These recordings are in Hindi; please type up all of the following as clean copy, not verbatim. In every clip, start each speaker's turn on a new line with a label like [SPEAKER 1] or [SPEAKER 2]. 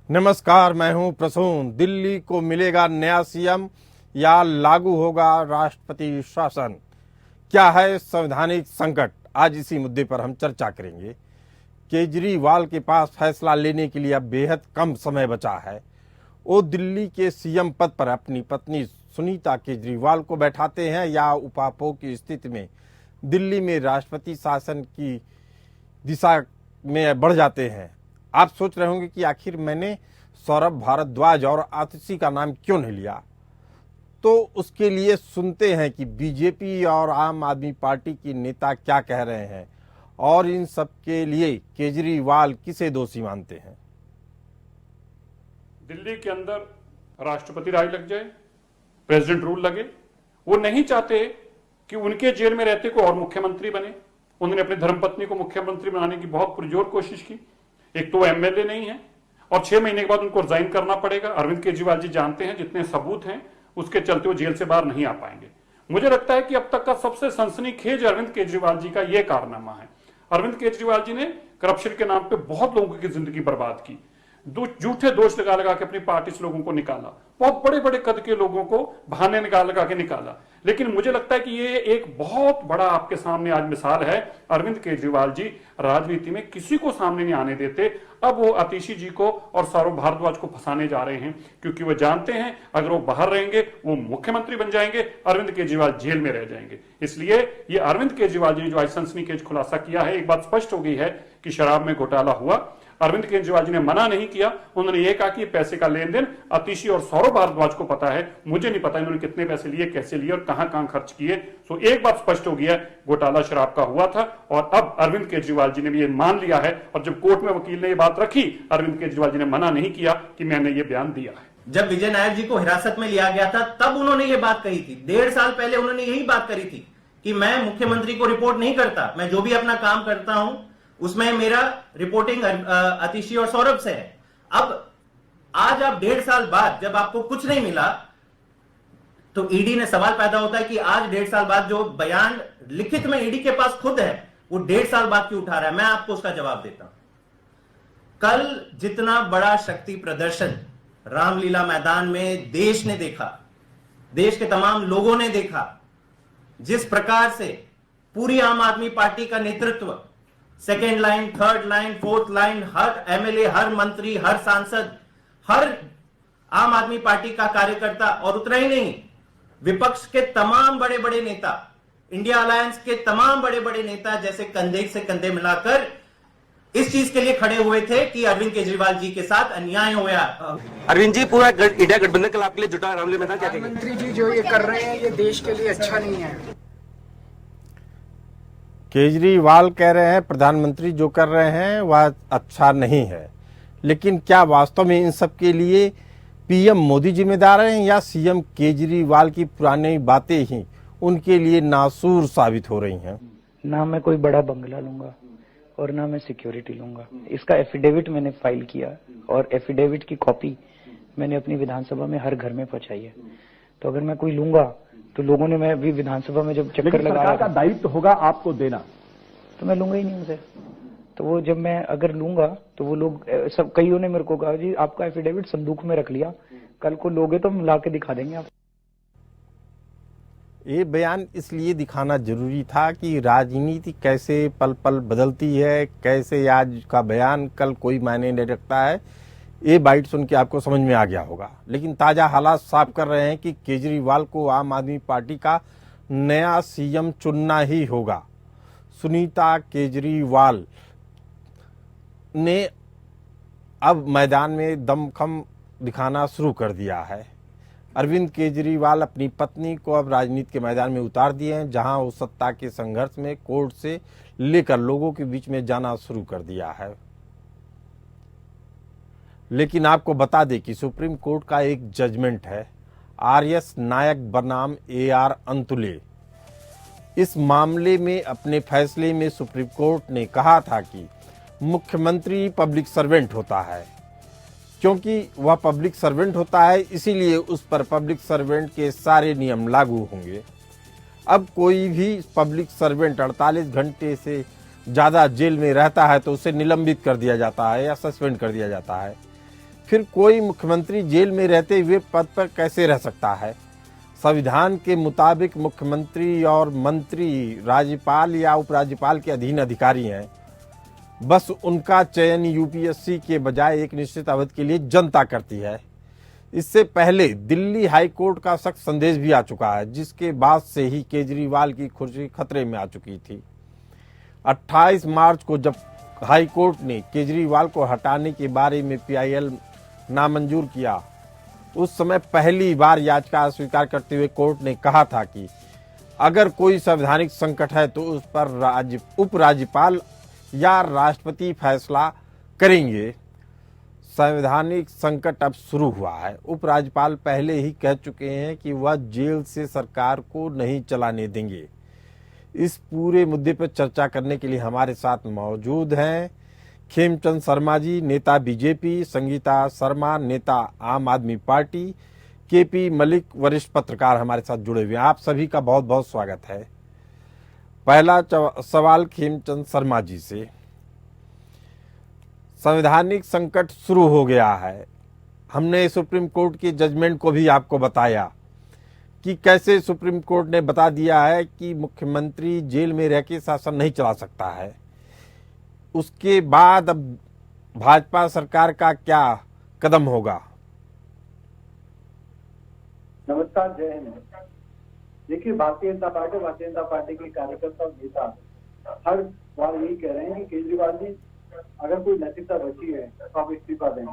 [SPEAKER 1] नमस्कार, मैं हूं प्रसून। दिल्ली को मिलेगा नया सीएम या लागू होगा राष्ट्रपति शासन? क्या है संवैधानिक संकट? आज इसी मुद्दे पर हम चर्चा करेंगे। केजरीवाल के पास फैसला लेने के लिए अब बेहद कम समय बचा है। वो दिल्ली के सीएम पद पर अपनी पत्नी सुनीता केजरीवाल को बैठाते हैं या उपाभोग की स्थिति में दिल्ली में राष्ट्रपति शासन की दिशा में बढ़ जाते हैं। आप सोच रहे होंगे कि आखिर मैंने सौरभ भारद्वाज और आतिशी का नाम क्यों नहीं लिया। तो उसके लिए सुनते हैं कि बीजेपी और आम आदमी पार्टी के नेता क्या कह रहे हैं और इन सब के लिए केजरीवाल किसे दोषी मानते हैं।
[SPEAKER 2] दिल्ली के अंदर राष्ट्रपति राज लग जाए, प्रेसिडेंट रूल लगे। वो नहीं चाहते कि उनके जेल में रहते कोई और मुख्यमंत्री बने। उन्होंने अपनी धर्मपत्नी को मुख्यमंत्री बनाने की बहुत पुरजोर कोशिश की। एक तो एमएलए नहीं है और 6 महीने के बाद उनको रिजाइन करना पड़ेगा। अरविंद केजरीवाल जी जानते हैं जितने सबूत हैं उसके चलते वो जेल से बाहर नहीं आ पाएंगे। मुझे लगता है कि अब तक का सबसे सनसनीखेज अरविंद केजरीवाल जी का यह कारनामा है। अरविंद केजरीवाल जी ने करप्शन के नाम पे बहुत लोगों की जिंदगी बर्बाद की, झूठे दोष लगा लगा के अपनी पार्टी से लोगों को निकाला, बहुत बड़े बड़े कद के लोगों को बहाने निकाल लगा के निकाला। लेकिन मुझे लगता है कि ये एक बहुत बड़ा आपके सामने आज मिसाल है। अरविंद केजरीवाल जी राजनीति में किसी को सामने नहीं आने देते। अब वो आतिशी जी को और सौरभ भारद्वाज को फंसाने जा रहे हैं, क्योंकि वो जानते हैं अगर वो बाहर रहेंगे वो मुख्यमंत्री बन जाएंगे, अरविंद केजरीवाल जेल में रह जाएंगे। इसलिए ये अरविंद केजरीवाल जी ने जो आज सनसनीखेज खुलासा किया है, एक बात स्पष्ट हो गई है कि शराब में घोटाला हुआ। अरविंद केजरीवाल जी ने मना नहीं किया। उन्होंने ये कहा कि पैसे का लेन देन आतिशी और सौरभ भारद्वाज को पता है, मुझे नहीं पता इन्होंने कितने पैसे लिए, कैसे लिए और कहां कहां खर्च किए। सो एक बात स्पष्ट हो गया, घोटाला शराब का हुआ था और अब अरविंद केजरीवाल जी ने भी ये मान लिया है। और जब कोर्ट में वकील ने ये बात रखी, अरविंद केजरीवाल जी ने मना नहीं किया कि मैंने ये बयान दिया है।
[SPEAKER 3] जब विजय नायर जी को हिरासत में लिया गया था तब उन्होंने ये बात कही थी। 1.5 साल पहले उन्होंने यही बात करी थी कि मैं मुख्यमंत्री को रिपोर्ट नहीं करता, मैं जो भी अपना काम करता हूं उसमें मेरा रिपोर्टिंग आतिशी और सौरभ से है। अब आज आप 1.5 साल बाद जब आपको कुछ नहीं मिला तो ईडी ने सवाल पैदा होता है कि आज 1.5 साल बाद जो बयान लिखित में ईडी के पास खुद है वो 1.5 साल बाद क्यों उठा रहा है। मैं आपको उसका जवाब देता हूं। कल जितना बड़ा शक्ति प्रदर्शन रामलीला मैदान में देश ने देखा, देश के तमाम लोगों ने देखा, जिस प्रकार से पूरी आम आदमी पार्टी का नेतृत्व, second line, third line, fourth line, हर एमएलए, हर मंत्री, हर सांसद, हर आम आदमी पार्टी का कार्यकर्ता और उतना ही नहीं, विपक्ष के तमाम बड़े बड़े नेता, इंडिया अलायंस के तमाम बड़े बड़े नेता जैसे कंधे से कंधे मिलाकर इस चीज के लिए खड़े हुए थे कि अरविंद केजरीवाल जी के साथ अन्याय हुआ।
[SPEAKER 4] अरविंद जी, पूरा इंडिया गठबंधन कल आपके लिए जुटा है रामलीला मैदान, क्या कहेंगे?
[SPEAKER 5] मंत्री जी जो ये कर रहे हैं ये देश के लिए अच्छा नहीं है।
[SPEAKER 1] केजरीवाल कह रहे हैं प्रधानमंत्री जो कर रहे हैं वह अच्छा नहीं है, लेकिन क्या वास्तव में इन सब के लिए पीएम मोदी जिम्मेदार हैं या सीएम केजरीवाल की पुरानी बातें ही उनके लिए नासूर साबित हो रही हैं?
[SPEAKER 6] ना मैं कोई बड़ा बंगला लूंगा और ना मैं सिक्योरिटी लूंगा। इसका एफिडेविट मैंने फाइल किया और एफिडेविट की कॉपी मैंने अपनी विधानसभा में हर घर में पहुंचाई है। तो अगर मैं कोई लूंगा तो लोगों ने, मैं अभी विधानसभा में जब चक्कर लगा,
[SPEAKER 7] सरकार का दायित्व होगा आपको देना,
[SPEAKER 6] तो मैं लूंगा ही नहीं उसे। तो वो जब मैं अगर लूंगा तो वो लोग सब, कईयों ने मेरे को कहा जी आपका एफिडेविट संदूक में रख लिया, कल को लोगे तो हम ला के दिखा देंगे आप।
[SPEAKER 1] ये बयान इसलिए दिखाना जरूरी था कि राजनीति कैसे पल पल बदलती है, कैसे आज का बयान कल कोई मायने नहीं रखता है। ये बाइट सुन के आपको समझ में आ गया होगा। लेकिन ताजा हालात साफ कर रहे हैं कि केजरीवाल को आम आदमी पार्टी का नया सीएम चुनना ही होगा। सुनीता केजरीवाल ने अब मैदान में दमखम दिखाना शुरू कर दिया है। अरविंद केजरीवाल अपनी पत्नी को अब राजनीति के मैदान में उतार दिए हैं, जहां वो सत्ता के संघर्ष में कोर्ट से लेकर लोगों के बीच में जाना शुरू कर दिया है। लेकिन आपको बता दें कि सुप्रीम कोर्ट का एक जजमेंट है, आरएस नायक बनाम AR अंतुले। इस मामले में अपने फैसले में सुप्रीम कोर्ट ने कहा था कि मुख्यमंत्री पब्लिक सर्वेंट होता है, क्योंकि वह पब्लिक सर्वेंट होता है इसीलिए उस पर पब्लिक सर्वेंट के सारे नियम लागू होंगे। अब कोई भी पब्लिक सर्वेंट 48 घंटे से ज़्यादा जेल में रहता है तो उसे निलंबित कर दिया जाता है या सस्पेंड कर दिया जाता है। फिर कोई मुख्यमंत्री जेल में रहते हुए पद पर कैसे रह सकता है? संविधान के मुताबिक मुख्यमंत्री और मंत्री राज्यपाल या उपराज्यपाल के अधीन अधिकारी हैं। बस उनका चयन यूपीएससी के बजाय एक निश्चित अवधि के लिए जनता करती है। इससे पहले दिल्ली हाई कोर्ट का सख्त संदेश भी आ चुका है, जिसके बाद से ही केजरीवाल की कुर्सी खतरे में आ चुकी थी। 28 मार्च को जब हाई कोर्ट ने केजरीवाल को हटाने के बारे में पीआईएल नामंजूर किया, उस समय पहली बार याचिका अस्वीकार करते हुए कोर्ट ने कहा था कि अगर कोई संवैधानिक संकट है तो उस पर उपराज्यपाल या राष्ट्रपति फैसला करेंगे। संवैधानिक संकट अब शुरू हुआ है। उपराज्यपाल पहले ही कह चुके हैं कि वह जेल से सरकार को नहीं चलाने देंगे। इस पूरे मुद्दे पर चर्चा करने के लिए हमारे साथ मौजूद हैं खेमचंद शर्मा जी, नेता बीजेपी, संगीता शर्मा, नेता आम आदमी पार्टी, केपी मलिक, वरिष्ठ पत्रकार हमारे साथ जुड़े हुए हैं। आप सभी का बहुत बहुत स्वागत है। पहला सवाल खेमचंद शर्मा जी से। संवैधानिक संकट शुरू हो गया है। हमने सुप्रीम कोर्ट की जजमेंट को भी आपको बताया कि कैसे सुप्रीम कोर्ट ने बता दिया है कि मुख्यमंत्री जेल में रह के शासन नहीं चला सकता है। उसके बाद अब भाजपा सरकार का क्या कदम होगा?
[SPEAKER 8] नमस्कार, जय हिंद। देखिए, भारतीय जनता पार्टी के कार्यकर्ता और नेता हर बार यही कह रहे हैं कि केजरीवाल जी, अगर कोई नैतिकता बची है तो आप इस्तीफा दें।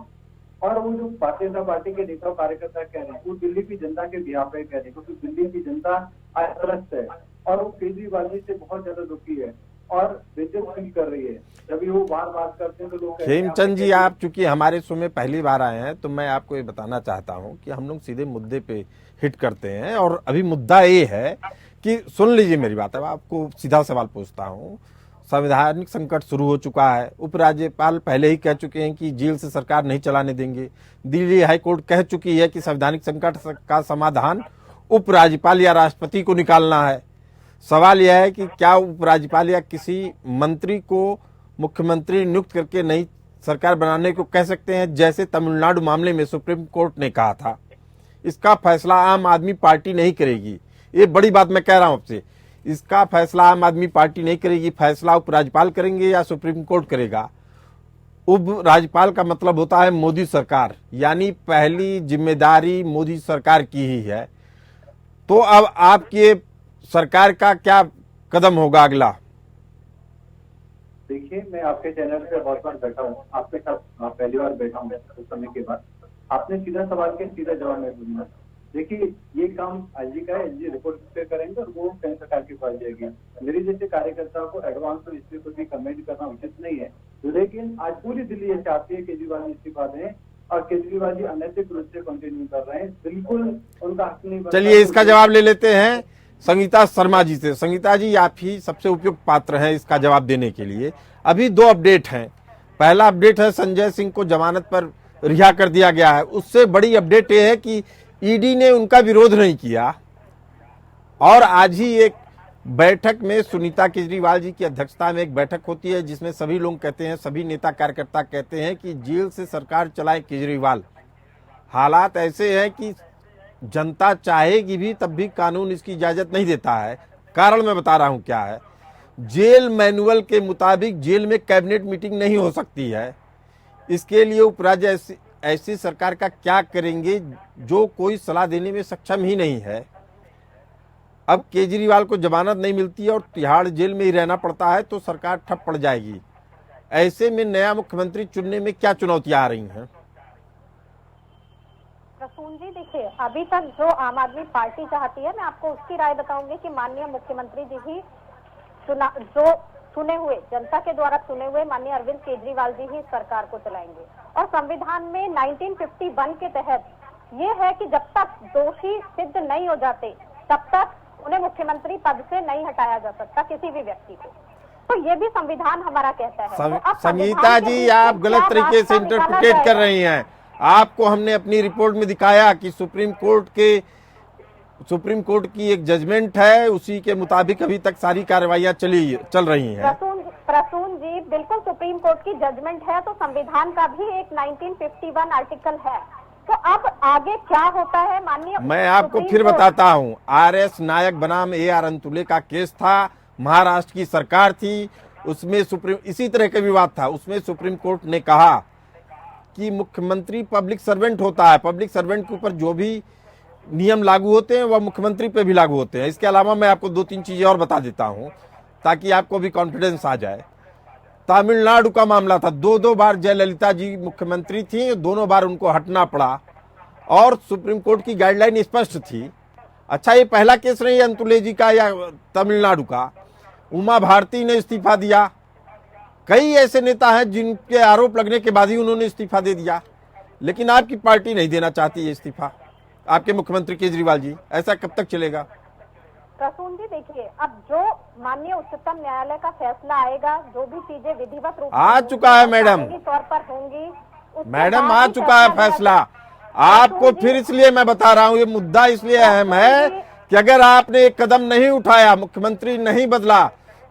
[SPEAKER 8] और वो जो भारतीय जनता पार्टी के नेता और कार्यकर्ता कह रहे हैं, वो दिल्ली की जनता के बिहार पे कह रहे हैं, क्योंकि दिल्ली की जनता त्रस्त है और वो केजरीवाल जी से बहुत ज्यादा दुखी है और बेइज्जत फील कर रही है। जब वो बार बात करते हैं तो लोग
[SPEAKER 1] खेमचंद जी, आप चूंकि हमारे शो में पहली बार आए हैं तो मैं आपको ये बताना चाहता हूं कि हम लोग सीधे मुद्दे पे हिट करते हैं। और अभी मुद्दा ये है कि सुन लीजिए मेरी बात, अब आपको सीधा सवाल पूछता हूं। संवैधानिक संकट शुरू हो चुका है। उपराज्यपाल पहले ही कह चुके हैं कि जेल से सरकार नहीं चलाने देंगे। दिल्ली हाई कोर्ट कह चुकी है कि संवैधानिक संकट का समाधान उपराज्यपाल या राष्ट्रपति को निकालना है। सवाल यह है कि क्या उपराज्यपाल या किसी मंत्री को मुख्यमंत्री नियुक्त करके नई सरकार बनाने को कह सकते हैं, जैसे तमिलनाडु मामले में सुप्रीम कोर्ट ने कहा था? इसका फैसला आम आदमी पार्टी नहीं करेगी। ये बड़ी बात मैं कह रहा हूं आपसे। इसका फैसला आम आदमी पार्टी नहीं करेगी। फैसला उपराज्यपाल करेंगे या सुप्रीम कोर्ट करेगा। उपराज्यपाल का मतलब होता है मोदी सरकार, यानी पहली जिम्मेदारी मोदी सरकार की ही है। तो अब आपकी सरकार का क्या कदम होगा अगला?
[SPEAKER 8] देखिए, मैं आपके चैनल पे बहुत बार बैठा हूँ, आपके साथ पहली बार बैठा हूँ कुछ समय के बाद। आपने सीधा सवाल के सीधा जवाब नहीं दूंगा। देखिए, ये काम एलजी का है, एलजी रिपोर्ट पे करेंगे और वो केंद्र सरकार के पास जाएगी। मेरे जैसे कार्यकर्ताओं को एडवांस में इस पर भी कमेंट करना उचित नहीं है, लेकिन आज पूरी दिल्ली ये चाहती है केजरीवाल इस्तीफा दें और केजरीवाल जी अनैतिक रूप से कंटिन्यू कर रहे हैं। बिल्कुल उनका हक नहीं।
[SPEAKER 1] चलिए, इसका जवाब ले लेते हैं संगीता शर्मा जी से। संगीता जी, आप ही सबसे उपयुक्त पात्र हैं इसका जवाब देने के लिए। अभी दो अपडेट हैं। पहला अपडेट है संजय सिंह को जमानत पर रिहा कर दिया गया है। उससे बड़ी अपडेट यह है कि ईडी ने उनका विरोध नहीं किया और आज ही एक बैठक में सुनीता केजरीवाल जी की अध्यक्षता में एक बैठक होती है, जिसमें सभी लोग कहते हैं, सभी नेता कार्यकर्ता कहते हैं कि जेल से सरकार चलाए केजरीवाल। हालात ऐसे हैं कि जनता चाहेगी भी तब भी कानून इसकी इजाजत नहीं देता है। कारण मैं बता रहा हूं क्या है। जेल मैनुअल के मुताबिक जेल में कैबिनेट मीटिंग नहीं हो सकती है। इसके लिए उपराज्य ऐसी सरकार का क्या करेंगे जो कोई सलाह देने में सक्षम ही नहीं है। अब केजरीवाल को जमानत नहीं मिलती है और तिहाड़ जेल में ही रहना पड़ता है तो सरकार ठप पड़ जाएगी। ऐसे में नया मुख्यमंत्री चुनने में क्या चुनौतियां आ रही हैं?
[SPEAKER 9] प्रसून जी, देखिए, अभी तक जो आम आदमी पार्टी चाहती है, मैं आपको उसकी राय बताऊंगी कि माननीय मुख्यमंत्री जी ही जो चुने हुए, जनता के द्वारा चुने हुए माननीय अरविंद केजरीवाल जी ही सरकार को चलाएंगे। और संविधान में 1951 के तहत ये है कि जब तक दोषी सिद्ध नहीं हो जाते तब तक उन्हें मुख्यमंत्री पद से नहीं हटाया जा सकता किसी भी व्यक्ति को। तो ये भी संविधान हमारा कहता है। तो
[SPEAKER 1] संगीता जी, आप गलत तरीके से इंटरप्रिटेट कर रही हैं। आपको हमने अपनी रिपोर्ट में दिखाया कि सुप्रीम कोर्ट के सुप्रीम कोर्ट की एक जजमेंट है, उसी के मुताबिक अभी तक सारी कार्रवाइयां चल रही हैं।
[SPEAKER 9] प्रसून जी, बिल्कुल सुप्रीम कोर्ट की जजमेंट है तो संविधान का भी एक 1951 आर्टिकल है, तो अब आगे क्या होता है माननीय?
[SPEAKER 1] मैं आपको फिर बताता हूं, RS नायक बनाम AR अंतुले का केस था, महाराष्ट्र की सरकार थी, उसमें इसी तरह का विवाद था। उसमें सुप्रीम कोर्ट ने कहा कि मुख्यमंत्री पब्लिक सर्वेंट होता है, पब्लिक सर्वेंट के ऊपर जो भी नियम लागू होते हैं वह मुख्यमंत्री पे भी लागू होते हैं। इसके अलावा मैं आपको 2-3 चीजें और बता देता हूं ताकि आपको भी कॉन्फिडेंस आ जाए। तमिलनाडु का मामला था, 2 बार जयललिता जी मुख्यमंत्री थी, दोनों बार उनको हटना पड़ा और सुप्रीम कोर्ट की गाइडलाइन स्पष्ट थी। अच्छा, ये पहला केस नहीं है अंतुले जी का या तमिलनाडु का। उमा भारती ने इस्तीफा दिया, कई ऐसे नेता हैं जिनके आरोप लगने के बाद ही उन्होंने इस्तीफा दे दिया, लेकिन आपकी पार्टी नहीं देना चाहती है इस्तीफा, आपके मुख्यमंत्री केजरीवाल जी। ऐसा कब तक चलेगा?
[SPEAKER 9] प्रसून जी देखिए, अब जो माननीय उच्चतम न्यायालय का फैसला आएगा, जो भी चीजें विधिवत रूप
[SPEAKER 1] आ चुका है मैडम,
[SPEAKER 9] तौर पर होंगी,
[SPEAKER 1] मैडम आ चुका है फैसला। आपको फिर इसलिए मैं बता रहा हूँ, ये मुद्दा इसलिए अहम है कि अगर आपने एक कदम नहीं उठाया, मुख्यमंत्री नहीं बदला,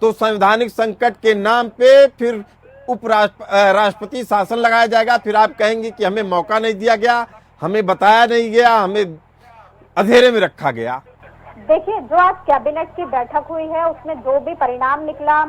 [SPEAKER 1] तो संवैधानिक संकट के नाम पे फिर राष्ट्रपति शासन लगाया जाएगा। फिर आप कहेंगे कि हमें मौका नहीं दिया गया, हमें बताया नहीं गया, हमें अंधेरे में रखा गया।
[SPEAKER 9] देखिए, जो आज कैबिनेट की बैठक हुई है उसमें जो भी परिणाम निकला,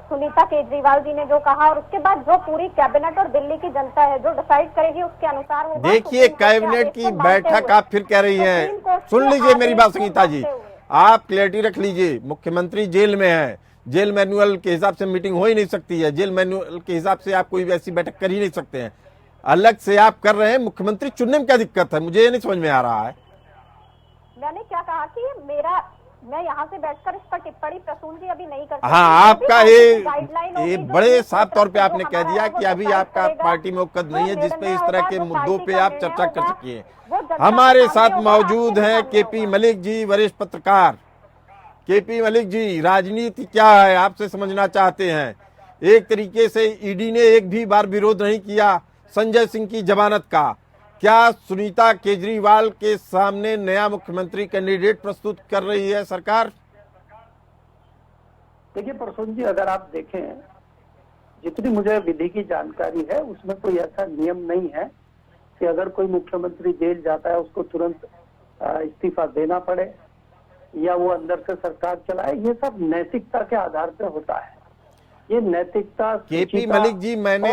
[SPEAKER 9] सुनीता केजरीवाल जी ने जो कहा, और उसके बाद जो पूरी कैबिनेट और दिल्ली की जनता है जो डिसाइड करेगी उसके अनुसार होगा।
[SPEAKER 1] देखिए, कैबिनेट की बैठक आप फिर कह रही हैं, सुन लीजिए मेरी बात संगीता जी, आप क्लैरिटी रख लीजिए। मुख्यमंत्री जेल में है, जेल मैनुअल के हिसाब से मीटिंग हो ही नहीं सकती है, जेल मैनुअल के हिसाब से आप कोई भी ऐसी बैठक कर ही नहीं सकते हैं। अलग से आप कर रहे हैं, मुख्यमंत्री चुनने में क्या दिक्कत है? मुझे ये नहीं समझ में आ रहा है।
[SPEAKER 9] मैंने क्या कहा कि मैं यहाँ से बैठकर इस पर टिप्पणी प्रसून जी अभी नहीं कर सकती।
[SPEAKER 1] हाँ, आपका ये बड़े साफ तौर पे आपने कह दिया कि अभी आपका पार्टी में कद नहीं है जिसपे इस तरह के मुद्दों पे आप चर्चा कर सकिए। हमारे साथ मौजूद हैं KP मलिक जी, वरिष्ठ पत्रकार। KP मलिक जी, राजनीति क्या है आपसे समझना चाहते हैं। एक तरीके से ईडी ने एक भी बार विरोध नहीं किया संजय सिंह की जमानत का। क्या सुनीता केजरीवाल के सामने नया मुख्यमंत्री कैंडिडेट प्रस्तुत कर रही है सरकार?
[SPEAKER 8] देखिए प्रसून जी, अगर आप देखें, जितनी मुझे विधि की जानकारी है उसमें कोई ऐसा नियम नहीं है कि अगर कोई मुख्यमंत्री जेल जाता है उसको तुरंत इस्तीफा देना पड़े या वो अंदर से सरकार चलाए। ये सब नैतिकता के आधार पर होता है। ये नैतिकता
[SPEAKER 1] KP मलिक जी, मैंने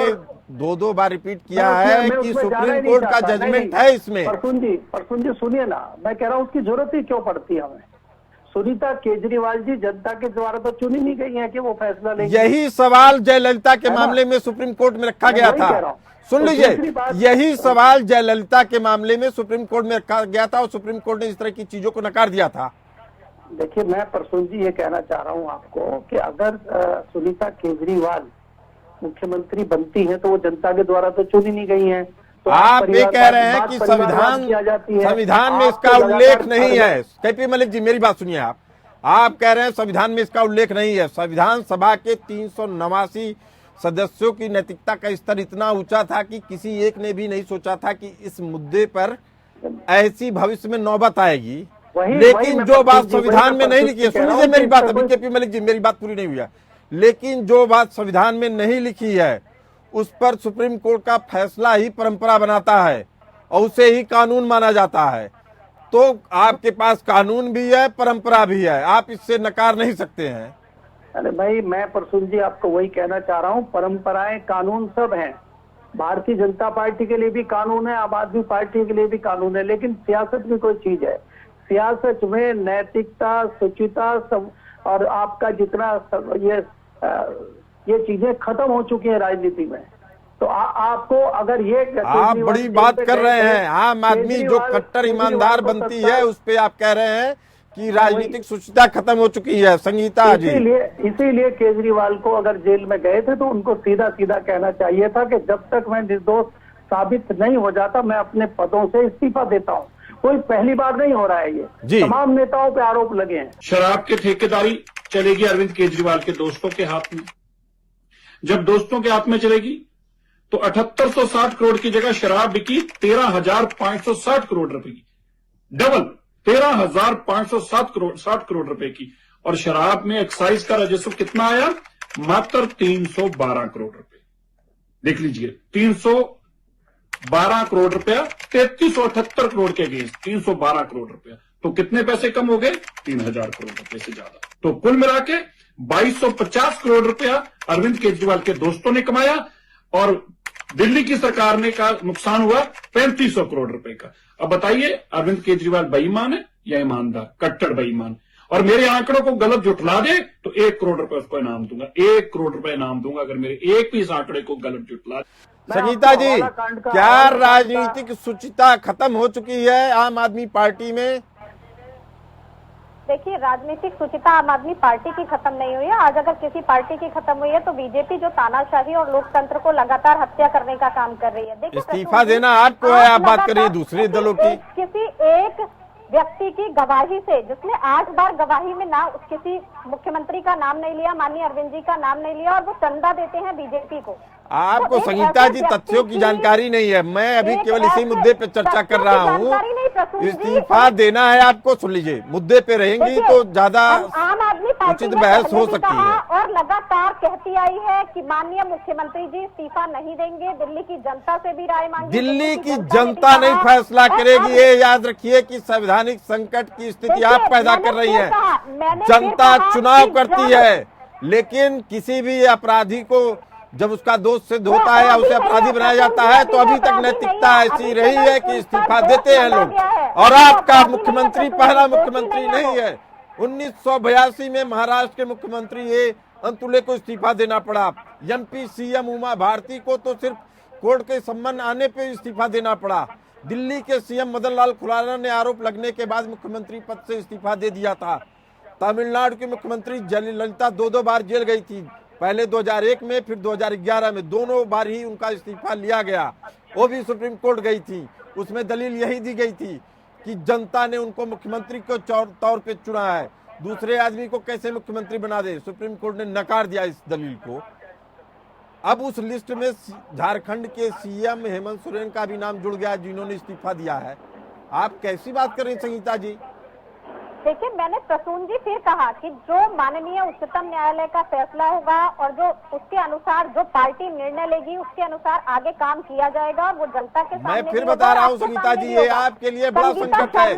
[SPEAKER 1] 2 बार रिपीट किया है कि सुप्रीम कोर्ट का जजमेंट है इसमें।
[SPEAKER 8] प्रसून जी सुनिए ना, मैं कह रहा हूँ उसकी जरूरत ही क्यों पड़ती है हमें। सुनीता केजरीवाल जी जनता के द्वारा तो चुनी नहीं गई है कि वो फैसला लेंगे।
[SPEAKER 1] यही सवाल जयललिता के मामले में सुप्रीम कोर्ट में रखा गया था। सुन लीजिए, यही सवाल जयललिता के मामले में सुप्रीम कोर्ट में रखा गया था और सुप्रीम कोर्ट ने इस तरह की चीजों को नकार दिया था।
[SPEAKER 8] देखिए, मैं प्रसून जी ये कहना चाह रहा हूँ आपको कि अगर सुनीता केजरीवाल मुख्यमंत्री बनती है तो वो जनता के द्वारा तो चुनी नहीं गई है। तो
[SPEAKER 1] आप ये कह रहे हैं कि संविधान में इसका उल्लेख नहीं है। KP मलिक जी, मेरी बात सुनिए। आप कह रहे हैं संविधान में इसका उल्लेख नहीं है। संविधान सभा के 389 सदस्यों की नैतिकता का स्तर इतना ऊंचा था कि किसी एक ने भी नहीं सोचा था कि इस मुद्दे पर ऐसी भविष्य में नौबत आएगी। लेकिन जो बात संविधान में नहीं लिखी है, सुन लीजिए मेरी बात, अभी KP मलिक जी मेरी बात पूरी नहीं हुई है। लेकिन जो बात संविधान में नहीं लिखी है उस पर सुप्रीम कोर्ट का फैसला ही परंपरा बनाता है और उसे ही कानून माना जाता है। तो आपके पास कानून भी है, परंपरा भी है, आप इससे नकार नहीं सकते हैं।
[SPEAKER 8] अरे भाई, मैं प्रसून जी आपको वही कहना चाह रहा हूँ, परंपराएं कानून सब हैं। भारतीय जनता पार्टी के लिए भी कानून है, आम आदमी पार्टी के लिए भी कानून है, लेकिन सियासत भी कोई चीज है। सियासत में नैतिकता, शुचिता सब और आपका जितना ये चीजें खत्म हो चुकी हैं राजनीति में। तो आपको अगर ये
[SPEAKER 1] आप बड़ी बात कर रहे हैं, आम आदमी जो कट्टर ईमानदार बनती है उस पे आप कह रहे हैं कि राजनीतिक शुचिता खत्म हो चुकी है। संगीता जी,
[SPEAKER 8] इसीलिए केजरीवाल को अगर जेल में गए थे तो उनको सीधा सीधा कहना चाहिए था कि जब तक मैं निर्दोष साबित नहीं हो जाता मैं अपने पदों से इस्तीफा देता हूँ। कोई पहली बार नहीं हो रहा है, ये तमाम नेताओं पे आरोप लगे हैं।
[SPEAKER 2] शराब की ठेकेदारी चलेगी अरविंद केजरीवाल के दोस्तों के हाथ में। जब दोस्तों के हाथ में चलेगी तो 7860 करोड़ की जगह शराब बिकी 13,560 करोड़ रुपए की, डबल। 13,560 करोड़ रुपए की। और शराब में एक्साइज का राजस्व कितना आया? मात्र 312 करोड़ रुपए। देख लीजिए, 312 करोड़ रुपया 3378 करोड़ के अगेंस्ट 312 करोड़ रुपया, तो कितने पैसे कम हो गए? 3000 करोड़ रुपए से ज्यादा। तो कुल मिला के 2250 करोड़ रुपया अरविंद केजरीवाल के दोस्तों ने कमाया और दिल्ली की सरकार ने का नुकसान हुआ 3500 करोड़ रुपए का। अब बताइए, अरविंद केजरीवाल बेईमान है या ईमानदार? कट्टर बेईमान। और मेरे आंकड़ों को गलत जुटला दे तो 1 करोड़ रुपए उसको इनाम दूंगा। 1 करोड़ रुपए इनाम दूंगा अगर मेरे एक भी इस आंकड़े को गलत जुटला दे।
[SPEAKER 1] संगीता जी, क्या राजनीतिक शुचिता खत्म हो चुकी है आम आदमी पार्टी में?
[SPEAKER 9] देखिए, राजनीतिक शुचिता आम आदमी पार्टी की खत्म नहीं हुई है। आज अगर किसी पार्टी की खत्म हुई है तो बीजेपी जो तानाशाही और लोकतंत्र को लगातार हत्या करने का काम कर रही है। देखिए,
[SPEAKER 1] इस्तीफा देना आपको है, आप बात करिए दूसरे दलों की।
[SPEAKER 9] किसी एक व्यक्ति की गवाही से, जिसने 8 बार गवाही में ना किसी मुख्यमंत्री का नाम नहीं लिया, माननीय अरविंद जी का नाम नहीं लिया, और वो चंदा देते हैं बीजेपी को।
[SPEAKER 1] आपको संगीता जी तथ्यों की जानकारी नहीं है। मैं अभी केवल इसी मुद्दे पे चर्चा कर रहा हूँ। इस्तीफा देना है आपको, सुन लीजिए, मुद्दे पे रहेंगी तो ज्यादा
[SPEAKER 9] आम आदमी पार्टी
[SPEAKER 1] उचित बहस हो सकती है।
[SPEAKER 9] और लगातार कहती आई है कि माननीय मुख्यमंत्री जी इस्तीफा नहीं देंगे, दिल्ली की जनता से भी राय मांगी।
[SPEAKER 1] दिल्ली की जनता नहीं फैसला करेगी, ये याद रखिए कि संवैधानिक संकट की स्थिति आप पैदा कर रही है। जनता चुनाव करती है, लेकिन किसी भी अपराधी को जब उसका दोष सिद्ध होता है या उसे अपराधी बनाया जाता है तो अभी तक नैतिकता ऐसी रही है कि इस्तीफा देते हैं लोग। और आपका मुख्यमंत्री पहला मुख्यमंत्री नहीं है। 1982 में महाराष्ट्र के मुख्यमंत्री ए अंतुले को इस्तीफा देना पड़ा। एमपी सीएम उमा भारती को तो सिर्फ कोर्ट के सम्मन आने पे इस्तीफा देना पड़ा। दिल्ली के सीएम मदन लाल खुराना ने आरोप लगने के बाद मुख्यमंत्री पद से इस्तीफा दे दिया था। तमिलनाडु की मुख्यमंत्री जयललिता 2 बार जेल गई थी, पहले 2001 में, फिर 2011 में। दोनों बार ही उनका इस्तीफा लिया गया। वो भी सुप्रीम कोर्ट गई थी, उसमें दलील यही दी गई थी कि जनता ने उनको मुख्यमंत्री के तौर पे चुना है, दूसरे आदमी को कैसे मुख्यमंत्री बना दे। सुप्रीम कोर्ट ने नकार दिया इस दलील को। अब उस लिस्ट में झारखंड के सीएम हेमंत सोरेन का भी नाम जुड़ गया, जिन्होंने इस्तीफा दिया है। आप कैसी बात कर रही हैं संगीता जी?
[SPEAKER 9] देखिए, मैंने प्रसून जी फिर कहा कि जो माननीय उच्चतम न्यायालय का फैसला होगा और जो उसके अनुसार जो पार्टी निर्णय लेगी उसके अनुसार आगे काम किया जाएगा। वो जनता के सामने
[SPEAKER 1] मैं फिर बता रहा हूँ संगीता जी, ये आपके लिए बड़ा संकट है।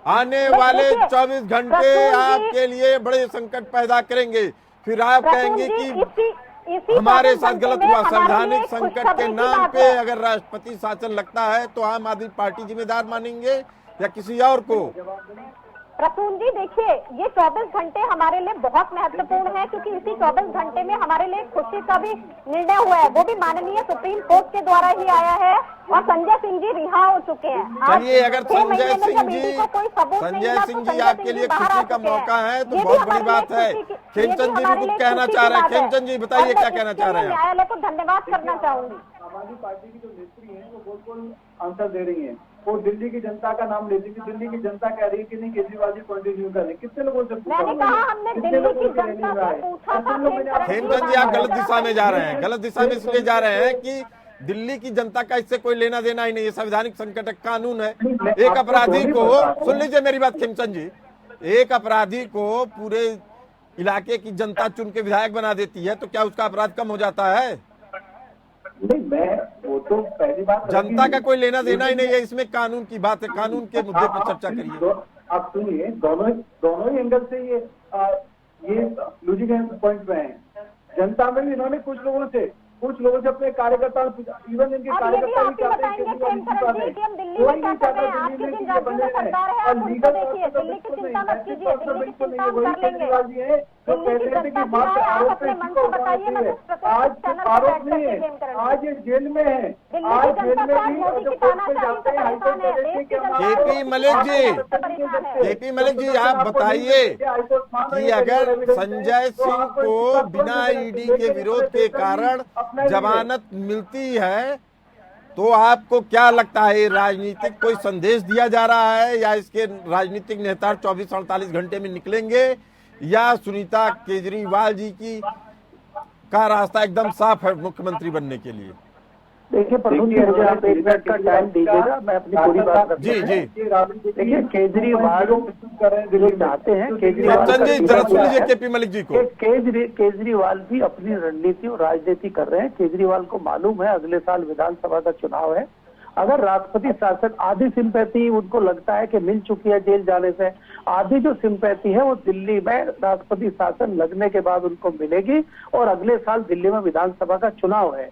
[SPEAKER 1] आने वाले 24 घंटे आपके लिए बड़े संकट पैदा करेंगे। फिर आप कहेंगे कि हमारे साथ गलत हुआ। संवैधानिक संकट के नाम पे अगर राष्ट्रपति शासन लगता है तो आम आदमी पार्टी जिम्मेदार मानेंगे या किसी और को?
[SPEAKER 9] प्रसून जी, देखिए, ये 24 घंटे हमारे लिए बहुत महत्वपूर्ण है, क्योंकि इसी 24 घंटे में हमारे लिए खुशी का भी निर्णय हुआ है। वो भी माननीय सुप्रीम कोर्ट के द्वारा ही आया है और संजय सिंह जी रिहा हो चुके हैं।
[SPEAKER 1] चलिए, अगर संजय सिंह जी आपके लिए खुशी का मौका है तो बहुत बड़ी बात है। खेमचंद जी भी कुछ कहना चाह रहे हैं। खेमचंद जी बताइए, क्या कहना चाह रहे हैं?
[SPEAKER 9] न्यायालय को धन्यवाद करना चाहूंगी।
[SPEAKER 8] आम आदमी पार्टी की जो नेत्री है वो बोल आंसर दे रही है। वो दिल्ली की जनता का नाम लेती थी। दिल्ली की जनता कह रही है कि नहीं, केजरीवाल जी कंटिन्यू कर रहे। कितने लोगों से पूछा?
[SPEAKER 9] मैंने कहा हमने दिल्ली की जनता से पूछा था।
[SPEAKER 1] खेमचंद जी, आप गलत दिशा में जा रहे हैं। गलत दिशा में इसलिए जा रहे हैं कि दिल्ली की जनता का इससे कोई लेना देना ही नहीं है। संवैधानिक संकट कानून है। एक अपराधी को, सुन लीजिए मेरी बात खेमचंद जी, एक अपराधी को पूरे इलाके की जनता चुन के विधायक बना देती है तो क्या उसका अपराध कम हो जाता है?
[SPEAKER 8] नहीं, मैं वो तो पहली बात,
[SPEAKER 1] जनता का कोई लेना देना ही नहीं है। इसमें कानून की बात है। कानून के मुद्दे पर चर्चा करिए।
[SPEAKER 8] आप सुनिए, दोनों ही एंगल से ये लॉजिकल पॉइंट पे है। जनता में भी इन्होंने कुछ लोगों से अपने कार्यकर्ता, इवन इनके कार्यकर्ता भी चाहते हैं कि कोई नहीं चाहता दिल्ली में सरकार है और लीगल
[SPEAKER 9] दिल्ली की चिंता मत कीजिए, दिल्ली की चिंता हम कर लेंगे।
[SPEAKER 8] जी है तो कहते हैं कि मात्र आरोप पे इसको बताती है। आज आरोप नहीं है, आज ये जेल में है। आज जेल में भी जो कोर्ट में जाते हैं हाईकोर्ट
[SPEAKER 1] केपी मलिक जी, आप बताइए कि अगर संजय सिंह को बिना ईडी के विरोध के कारण जमानत मिलती है तो आपको क्या लगता है, राजनीतिक कोई संदेश दिया जा रहा है या इसके राजनीतिक नेता 24-48 घंटे में निकलेंगे, या सुनीता केजरीवाल जी का रास्ता एकदम साफ है मुख्यमंत्री बनने के लिए?
[SPEAKER 8] देखिए प्रभु जी, मुझे आप 1 मिनट का टाइम दीजिएगा, मैं अपनी पूरी बात
[SPEAKER 1] जी जी
[SPEAKER 8] देखिए केजरीवाल जो चाहते हैं, केजरीवाल
[SPEAKER 1] जी जरा सुन लीजिए केपी मलिक जी को।
[SPEAKER 8] केजरीवाल भी अपनी रणनीति और राजनीति कर रहे हैं। केजरीवाल को मालूम है अगले साल विधानसभा का चुनाव है। अगर राष्ट्रपति शासन, आधी सिंपैथी उनको लगता है कि मिल चुकी है जेल जाने से, आधी जो सिंपैथी है वो दिल्ली में राष्ट्रपति शासन लगने के बाद उनको मिलेगी और अगले साल दिल्ली में विधानसभा का चुनाव है।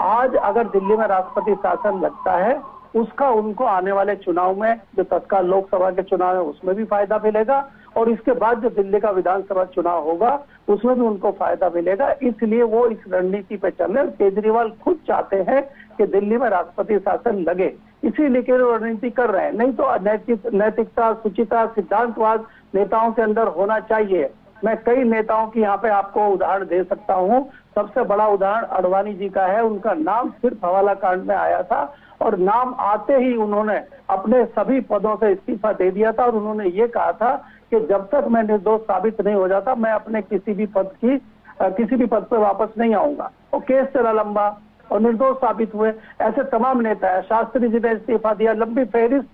[SPEAKER 8] आज अगर दिल्ली में राष्ट्रपति शासन लगता है, उसका उनको आने वाले चुनाव में, जो तत्काल लोकसभा के चुनाव है उसमें भी फायदा मिलेगा और इसके बाद जो दिल्ली का विधानसभा चुनाव होगा उसमें भी उनको फायदा मिलेगा। इसलिए वो इस रणनीति पे चल रहे हैं। केजरीवाल खुद चाहते हैं कि दिल्ली में राष्ट्रपति शासन लगे, इसीलिए के रणनीति कर रहे हैं। नहीं तो नैतिकता, शुचिता, सिद्धांतवाद नेताओं के अंदर होना चाहिए। मैं कई नेताओं की यहाँ पे आपको उदाहरण दे सकता हूँ। सबसे बड़ा उदाहरण अडवाणी जी का है। उनका नाम सिर्फ हवाला कांड में आया था और नाम आते ही उन्होंने अपने सभी पदों से इस्तीफा दे दिया था और उन्होंने ये कहा था कि जब तक मैं निर्दोष साबित नहीं हो जाता मैं अपने किसी भी पद पर वापस नहीं आऊंगा। और केस चला लंबा और निर्दोष साबित हुए। ऐसे तमाम नेता है। शास्त्री जी ने इस्तीफा दिया। लंबी फहरिस्त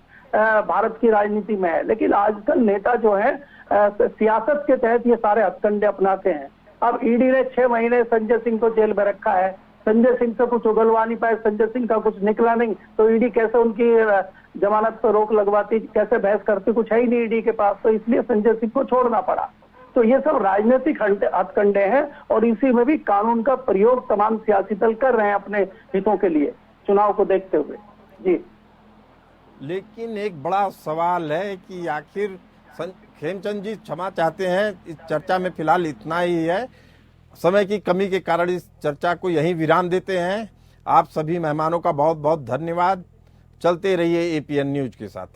[SPEAKER 8] भारत की राजनीति में है। लेकिन आजकल नेता जो है सियासत के तहत ये सारे हथकंडे अपनाते हैं। अब ईडी ने 6 महीने संजय सिंह को जेल में रखा है। संजय सिंह से कुछ उगलवा नहीं पाए, संजय सिंह का कुछ निकला नहीं, तो ईडी कैसे उनकी जमानत पर रोक लगवाती, कैसे बहस करती, कुछ है ही नहीं ईडी के पास, तो इसलिए संजय सिंह को छोड़ना पड़ा। तो ये सब राजनीतिक हथकंडे हैं और इसी में भी कानून का प्रयोग तमाम सियासी दल कर रहे हैं अपने हितों के लिए, चुनाव को देखते हुए। जी,
[SPEAKER 1] लेकिन एक बड़ा सवाल है कि आखिर खेमचंद जी क्षमा चाहते हैं। इस चर्चा में फिलहाल इतना ही है। समय की कमी के कारण इस चर्चा को यहीं विराम देते हैं। आप सभी मेहमानों का बहुत बहुत धन्यवाद। चलते रहिए एपीएन न्यूज के साथ।